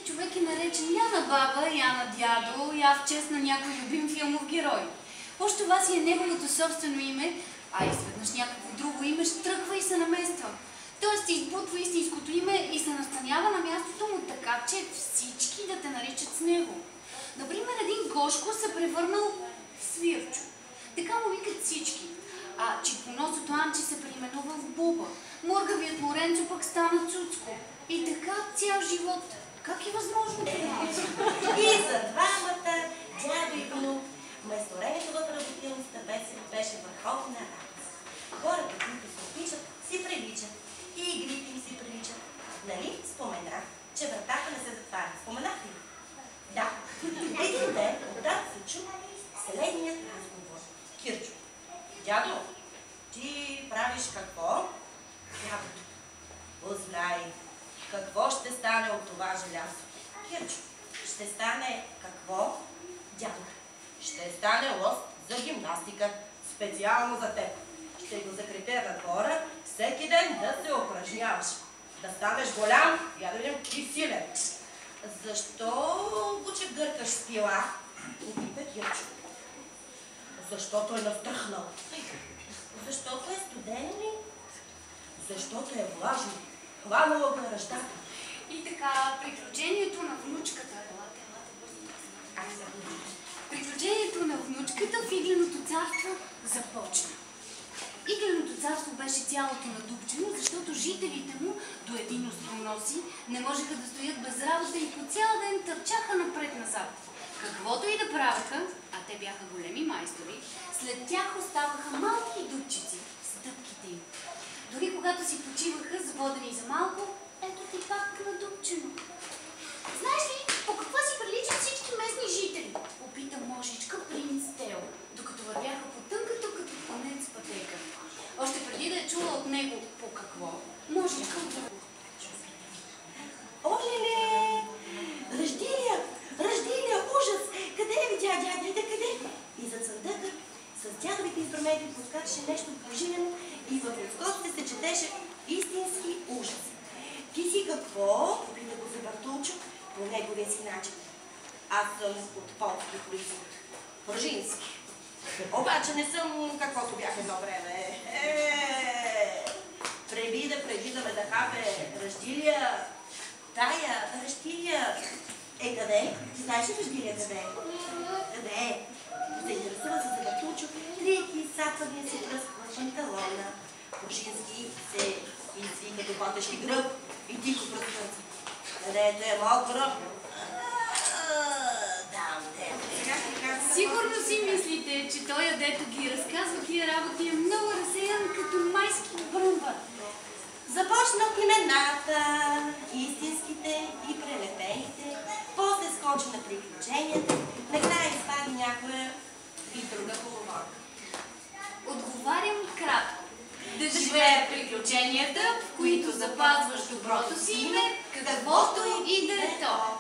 всеки човек е наречен я на баба, я на дядо, я в чест на някой любим филмов герой. Още това си е неговото собствено име, а изведнъж някакво друго име штръква и се намества. Тоест избутва истинското име и се настанява на мястото му така, че всички да те наричат с него. Например, един Гошко се превърнал в Свирчо. Така му викат всички. А чипоносото Анче се преименува в Буба. Мургавият Лоренцо пък стана Цуцко. И така цял живот. Как е възможно това? И за двамата, дядо и внук, майсторението в работилността беше върховна радост. Хората, които се обичат, си приличат. И игрите им си приличат. Нали споменах, че вратата не се затваря? Споменах ли? Да. Един ден оттам се чу следният разговор. Кирчо: дядо, ти правиш какво? Дядото: познай, какво ще стане от това желязо? Кирчо: ще стане какво? Дядото: ще стане лост за гимнастика, специално за теб. Ще го закрепя на двора, всеки ден да се упражняваш. Да станеш голям, я да видим, и силен. Защо го че гъркаш с пила? Попита Кирчо. Защото е настръхнал. Защото е студено ли? Защото е влажно. Хванало го на ръждата. И така, приключението на внучката. Приключението на внучката в Игленото царство започна. Игленото царство беше цялото надупчено, защото жителите му до един остроноси не можеха да стоят без работа и по цял ден търчаха напред-назад. Каквото и да правеха, а те бяха големи майстори, след тях оставаха малки дупчици в стъпките им. Дори когато си почиваха, заводени за малко, ето ти пак надупчено. Знаеш ли, по какво си приличат всички местни жители? Попита можичка принц Тео, докато вървяха по тънката като конец пътека. Още преди да е чула от него по какво, можичка отговори: оле-ле! Ръждилия, ужас! Къде е видя дядите, къде? И зад съндъка с дядовите инструменти подскачаше нещо пожилено и в отскоците се четеше истински ужас. Ти си какво? Попита го за Бартулчо по неговия си начин. Аз съм от полски производ. Пръжински. Обаче не съм каквото бях едно време. Превидаме да хапе Ръждилия. Тая Ръждилия е къде? Ти знаеш ли Ръждилия къде е? Къде е? Се интересува се за Бартулчо, трийки сапвания си пръст в панталона. Пръжински се извика до батешки гръб и тихо пръснат. Където е моят гръб? Сигурно си мислите, че той, дето ги разказва тия работи, е много разсеян като майски бръмба. Започна от имената, истинските и прелепените, после скочи на приключенията, накрая извади някоя и друга поговорка. Отговарям кратко. Да живеят приключенията, в които запазваш доброто си име, каквото и да е то.